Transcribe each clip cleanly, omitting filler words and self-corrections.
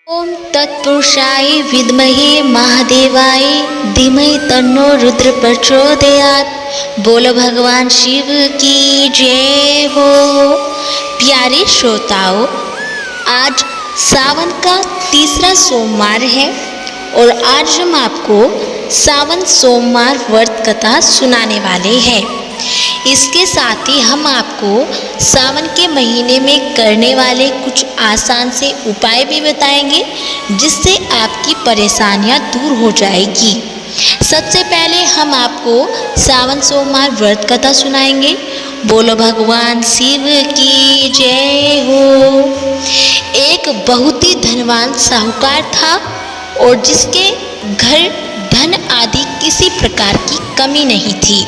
ओम तत्पुरुषाय विद्महे महादेवाय धीमहि तन्नो रुद्र प्रचोदयात्। बोलो भगवान शिव की जय हो। प्यारे श्रोताओं, आज सावन का तीसरा सोमवार है और आज हम आपको सावन सोमवार व्रत कथा सुनाने वाले हैं। इसके साथ ही हम आपको सावन के महीने में करने वाले कुछ आसान से उपाय भी बताएंगे, जिससे आपकी परेशानियां दूर हो जाएगी। सबसे पहले हम आपको सावन सोमवार व्रत कथा सुनाएंगे। बोलो भगवान शिव की जय हो। एक बहुत ही धनवान साहूकार था और जिसके घर धन आदि किसी प्रकार की कमी नहीं थी,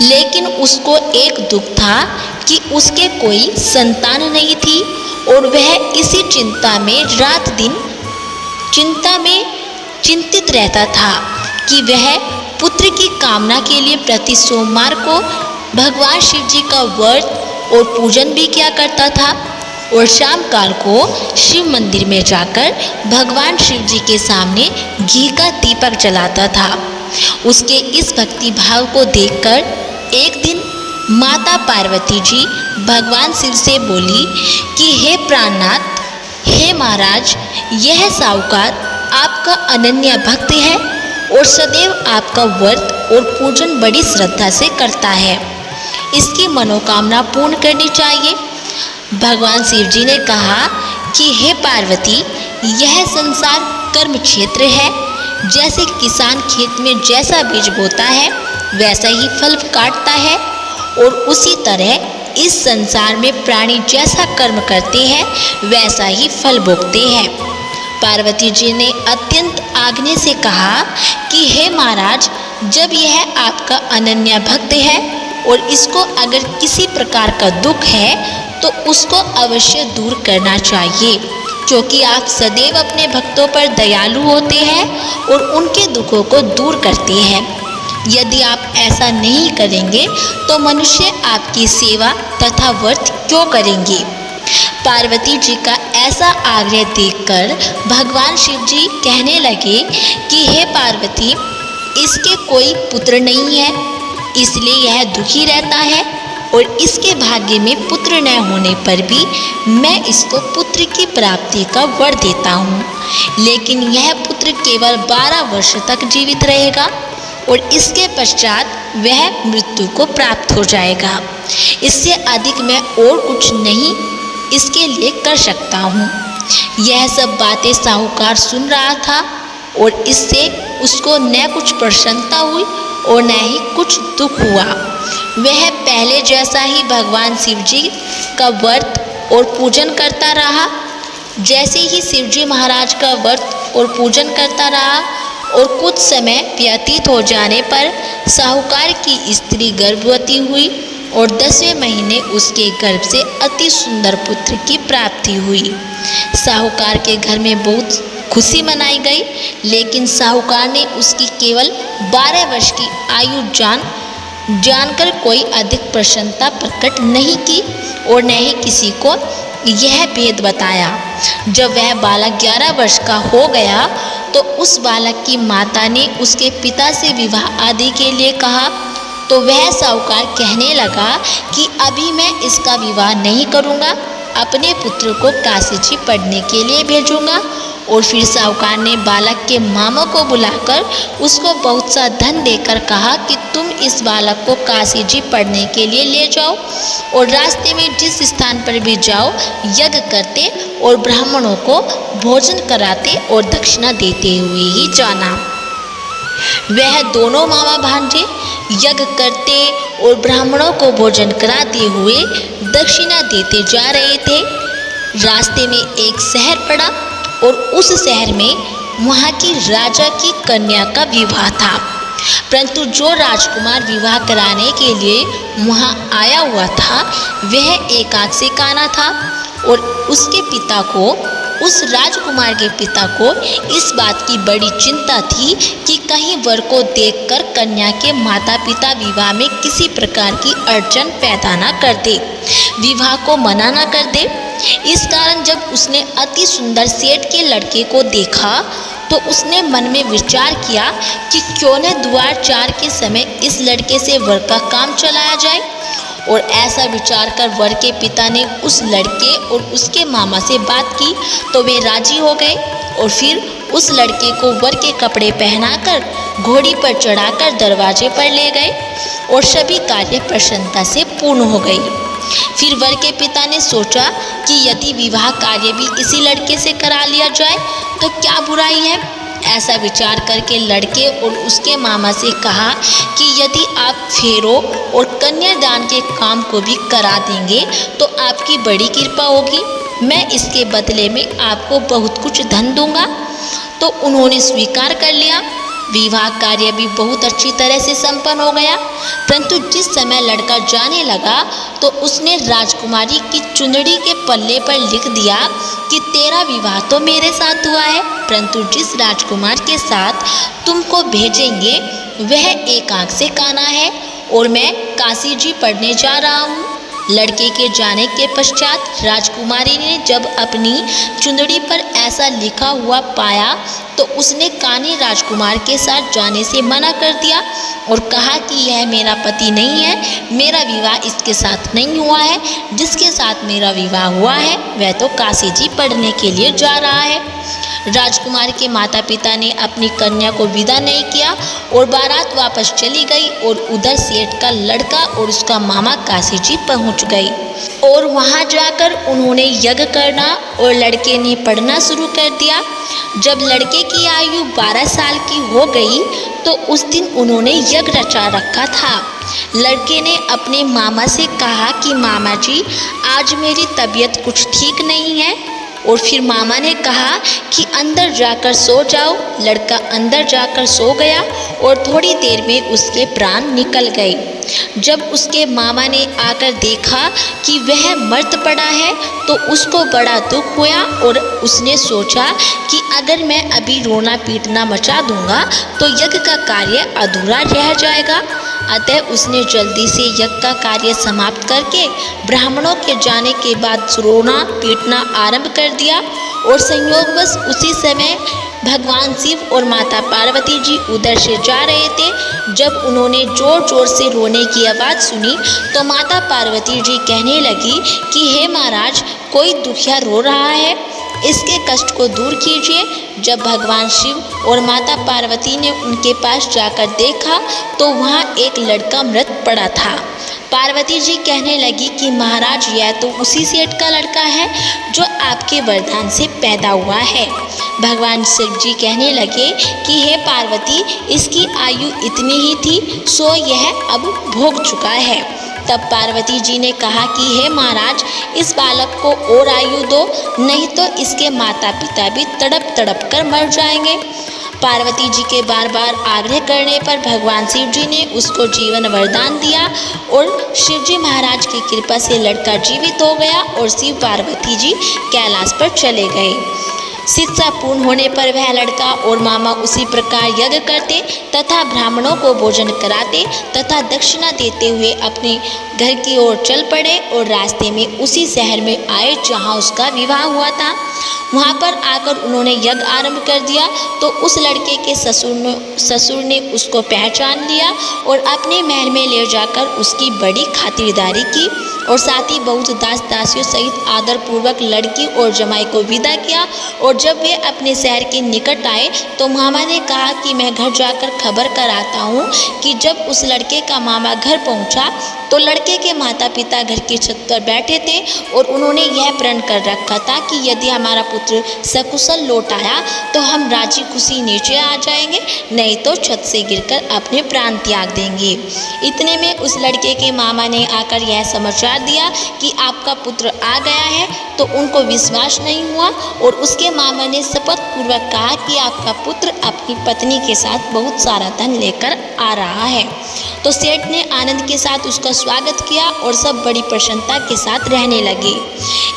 लेकिन उसको एक दुख था कि उसके कोई संतान नहीं थी और वह इसी चिंता में रात दिन चिंतित रहता था कि वह पुत्र की कामना के लिए प्रति सोमवार को भगवान शिव जी का व्रत और पूजन भी किया करता था और शाम काल को शिव मंदिर में जाकर भगवान शिव जी के सामने घी का दीपक जलाता था। उसके इस भक्ति भाव को देखकर एक दिन माता पार्वती जी भगवान शिव से बोली कि हे प्राणनाथ, हे महाराज, यह साहूकार आपका अनन्य भक्त है और सदैव आपका व्रत और पूजन बड़ी श्रद्धा से करता है। इसकी मनोकामना पूर्ण करनी चाहिए। भगवान शिव जी ने कहा कि हे पार्वती, यह संसार कर्म क्षेत्र है। जैसे किसान खेत में जैसा बीज बोता है वैसा ही फल काटता है, और उसी तरह इस संसार में प्राणी जैसा कर्म करते हैं वैसा ही फल भोगते हैं। पार्वती जी ने अत्यंत आग्रह से कहा कि हे महाराज, जब यह आपका अनन्य भक्त है और इसको अगर किसी प्रकार का दुख है तो उसको अवश्य दूर करना चाहिए, क्योंकि आप सदैव अपने भक्तों पर दयालु होते हैं और उनके दुखों को दूर करते हैं। यदि आप ऐसा नहीं करेंगे तो मनुष्य आपकी सेवा तथा व्रत क्यों करेंगे। पार्वती जी का ऐसा आग्रह देखकर भगवान शिव जी कहने लगे कि हे पार्वती, इसके कोई पुत्र नहीं है, इसलिए यह दुखी रहता है और इसके भाग्य में पुत्र न होने पर भी मैं इसको पुत्र की प्राप्ति का वर देता हूँ, लेकिन यह पुत्र केवल 12 वर्ष तक जीवित रहेगा और इसके पश्चात वह मृत्यु को प्राप्त हो जाएगा। इससे अधिक मैं और कुछ नहीं इसके लिए कर सकता हूँ। यह सब बातें साहूकार सुन रहा था और इससे उसको न कुछ प्रसन्नता हुई और न ही कुछ दुख हुआ। वह पहले जैसा ही भगवान शिव जी का व्रत और पूजन करता रहा। जैसे ही शिव जी महाराज का व्रत और पूजन करता रहा और कुछ समय व्यतीत हो जाने पर साहूकार की स्त्री गर्भवती हुई और 10वें महीने उसके गर्भ से अति सुंदर पुत्र की प्राप्ति हुई। साहूकार के घर में बहुत खुशी मनाई गई, लेकिन साहूकार ने उसकी केवल 12 वर्ष की आयु जानकर कोई अधिक प्रसन्नता प्रकट नहीं की और न ही किसी को यह भेद बताया। जब वह बालक 11 वर्ष का हो गया तो उस बालक की माता ने उसके पिता से विवाह आदि के लिए कहा, तो वह साहूकार कहने लगा कि अभी मैं इसका विवाह नहीं करूँगा, अपने पुत्र को काशी जी पढ़ने के लिए भेजूँगा। और फिर साहूकार ने बालक के मामा को बुलाकर उसको बहुत सा धन देकर कहा कि तुम इस बालक को काशी जी पढ़ने के लिए ले जाओ और रास्ते में जिस स्थान पर भी जाओ यज्ञ करते और ब्राह्मणों को भोजन कराते और दक्षिणा देते हुए ही जाना। वह दोनों मामा भांजे यज्ञ करते और ब्राह्मणों को भोजन कराते हुए दक्षिणा देते जा रहे थे। रास्ते में एक शहर पड़ा और उस शहर में वहाँ की राजा की कन्या का विवाह था, परंतु जो राजकुमार विवाह कराने के लिए वहाँ आया हुआ था वह एकांत से काना था और उसके पिता को, उस राजकुमार के पिता को इस बात की बड़ी चिंता थी कि कहीं वर को देखकर कन्या के माता पिता विवाह में किसी प्रकार की अड़चन पैदा न कर दे, विवाह को मना न कर दे। इस कारण जब उसने अति सुंदर सेठ के लड़के को देखा तो उसने मन में विचार किया कि क्यों न द्वार 4 के समय इस लड़के से वर का काम चलाया जाए। और ऐसा विचार कर वर के पिता ने उस लड़के और उसके मामा से बात की तो वे राजी हो गए और फिर उस लड़के को वर के कपड़े पहनाकर घोड़ी पर चढ़ाकर दरवाजे पर ले गए और सभी कार्य प्रसन्नता से पूर्ण हो गई। फिर वर के पिता ने सोचा कि यदि विवाह कार्य भी इसी लड़के से करा लिया जाए तो क्या बुराई है। ऐसा विचार करके लड़के और उसके मामा से कहा कि यदि आप फेरों और कन्यादान के काम को भी करा देंगे तो आपकी बड़ी कृपा होगी, मैं इसके बदले में आपको बहुत कुछ धन दूंगा। तो उन्होंने स्वीकार कर लिया। विवाह कार्य भी बहुत अच्छी तरह से संपन्न हो गया। परंतु जिस समय लड़का जाने लगा तो उसने राजकुमारी की चुंदड़ी के पल्ले पर लिख दिया कि तेरा विवाह तो मेरे साथ हुआ है, परंतु जिस राजकुमार के साथ तुमको भेजेंगे वह एक आंख से काना है और मैं काशी जी पढ़ने जा रहा हूँ। लड़के के जाने के पश्चात राजकुमारी ने जब अपनी चुंदड़ी पर ऐसा लिखा हुआ पाया तो उसने काने राजकुमार के साथ जाने से मना कर दिया और कहा कि यह मेरा पति नहीं है, मेरा विवाह इसके साथ नहीं हुआ है। जिसके साथ मेरा विवाह हुआ है वह तो काशी जी पढ़ने के लिए जा रहा है। राजकुमार के माता पिता ने अपनी कन्या को विदा नहीं किया और बारात वापस चली गई और उधर सेठ का लड़का और उसका मामा काशी जी पहुंच गए और वहां जाकर उन्होंने यज्ञ करना और लड़के ने पढ़ना शुरू कर दिया। जब लड़के की आयु 12 साल की हो गई तो उस दिन उन्होंने यज्ञ रचा रखा था। लड़के ने अपने मामा से कहा कि मामा जी आज मेरी तबीयत कुछ ठीक नहीं है और फिर मामा ने कहा कि अंदर जाकर सो जाओ। लड़का अंदर जाकर सो गया और थोड़ी देर में उसके प्राण निकल गए। जब उसके मामा ने आकर देखा कि वह मर्द पड़ा है तो उसको बड़ा दुख हुआ और उसने सोचा कि अगर मैं अभी रोना पीटना मचा दूंगा तो यज्ञ का कार्य अधूरा रह जाएगा। अतः उसने जल्दी से यज्ञ का कार्य समाप्त करके ब्राह्मणों के जाने के बाद रोना पीटना आरंभ कर दिया और संयोगवश उसी समय भगवान शिव और माता पार्वती जी उधर से जा रहे थे। जब उन्होंने जोर जोर से रोने की आवाज़ सुनी तो माता पार्वती जी कहने लगी कि हे महाराज कोई दुखिया रो रहा है, इसके कष्ट को दूर कीजिए। जब भगवान शिव और माता पार्वती ने उनके पास जाकर देखा तो वहाँ एक लड़का मृत पड़ा था। पार्वती जी कहने लगी कि महाराज यह तो उसी सेठ का लड़का है जो आपके वरदान से पैदा हुआ है। भगवान शिव जी कहने लगे कि हे पार्वती इसकी आयु इतनी ही थी सो यह अब भोग चुका है। तब पार्वती जी ने कहा कि हे महाराज इस बालक को और आयु दो, नहीं तो इसके माता पिता भी तड़प तड़प कर मर जाएंगे। पार्वती जी के बार बार आग्रह करने पर भगवान शिव जी ने उसको जीवन वरदान दिया और शिव जी महाराज की कृपा से लड़का जीवित हो गया और शिव पार्वती जी कैलाश पर चले गए। शिक्षा पूर्ण होने पर वह लड़का और मामा उसी प्रकार यज्ञ करते तथा ब्राह्मणों को भोजन कराते तथा दक्षिणा देते हुए अपने घर की ओर चल पड़े और रास्ते में उसी शहर में आए जहां उसका विवाह हुआ था। वहां पर आकर उन्होंने यज्ञ आरंभ कर दिया तो उस लड़के के ससुर ने उसको पहचान लिया और अपने महल में ले जाकर उसकी बड़ी खातिरदारी की और साथ ही बहुत दास दासियों सहित आदर पूर्वक लड़की और जमाई को विदा किया। और जब वे अपने शहर के निकट आए तो मामा ने कहा कि मैं घर जाकर खबर कराता हूँ कि जब उस लड़के का मामा घर पहुँचा तो लड़के के माता पिता घर की छत पर बैठे थे और उन्होंने यह प्रण कर रखा था कि यदि हमारा पुत्र सकुशल लौट आया तो हम राजी खुशी नीचे आ जाएंगे, नहीं तो छत से गिरकर अपने प्राण त्याग देंगे। इतने में उस लड़के के मामा ने आकर यह समाचार दिया कि आपका पुत्र आ गया है तो उनको विश्वास नहीं हुआ और उसके मामा ने शपथ पूर्वक कहा कि आपका पुत्र अपनी पत्नी के साथ बहुत सारा धन लेकर आ रहा है। तो सेठ ने आनंद के साथ उसका स्वागत किया और सब बड़ी प्रसन्नता के साथ रहने लगे।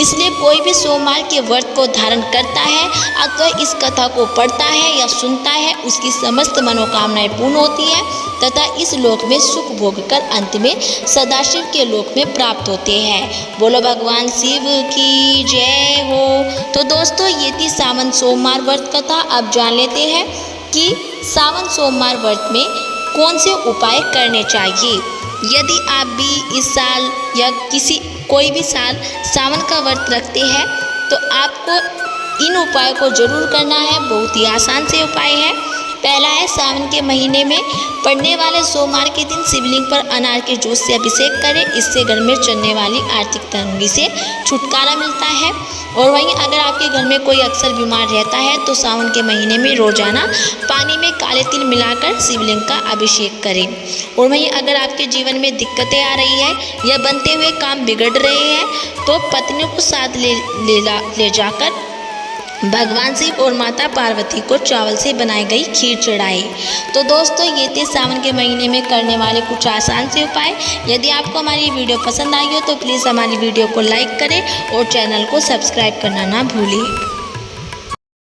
इसलिए कोई भी सोमवार के व्रत को धारण करता है अथवा इस कथा को पढ़ता है या सुनता है उसकी समस्त मनोकामनाएं पूर्ण होती है तथा इस लोक में सुख भोग कर अंत में सदाशिव के लोक में प्राप्त होते हैं। बोलो भगवान शिव की की जय हो। तो दोस्तों ये थी सावन सोमवार व्रत कथा। अब जान लेते हैं कि सावन सोमवार व्रत में कौन से उपाय करने चाहिए। यदि आप भी इस साल या कोई भी साल सावन का व्रत रखते हैं तो आपको इन उपायों को जरूर करना है। बहुत ही आसान से उपाय है। पहला है, सावन के महीने में पड़ने वाले सोमवार के दिन शिवलिंग पर अनार के जूस से अभिषेक करें। इससे घर में चलने वाली आर्थिक तंगी से छुटकारा मिलता है। और वहीं अगर आपके घर में कोई अक्सर बीमार रहता है तो सावन के महीने में रोजाना पानी में काले तिल मिलाकर शिवलिंग का अभिषेक करें। और वहीं अगर आपके जीवन में दिक्कतें आ रही है या बनते हुए काम बिगड़ रहे हैं तो पत्नी को साथ ले जाकर भगवान शिव और माता पार्वती को चावल से बनाई गई खीर चढ़ाए। तो दोस्तों ये थे सावन के महीने में करने वाले कुछ आसान से उपाय। यदि आपको हमारी वीडियो पसंद आई हो तो प्लीज़ हमारी वीडियो को लाइक करें और चैनल को सब्सक्राइब करना ना भूलें।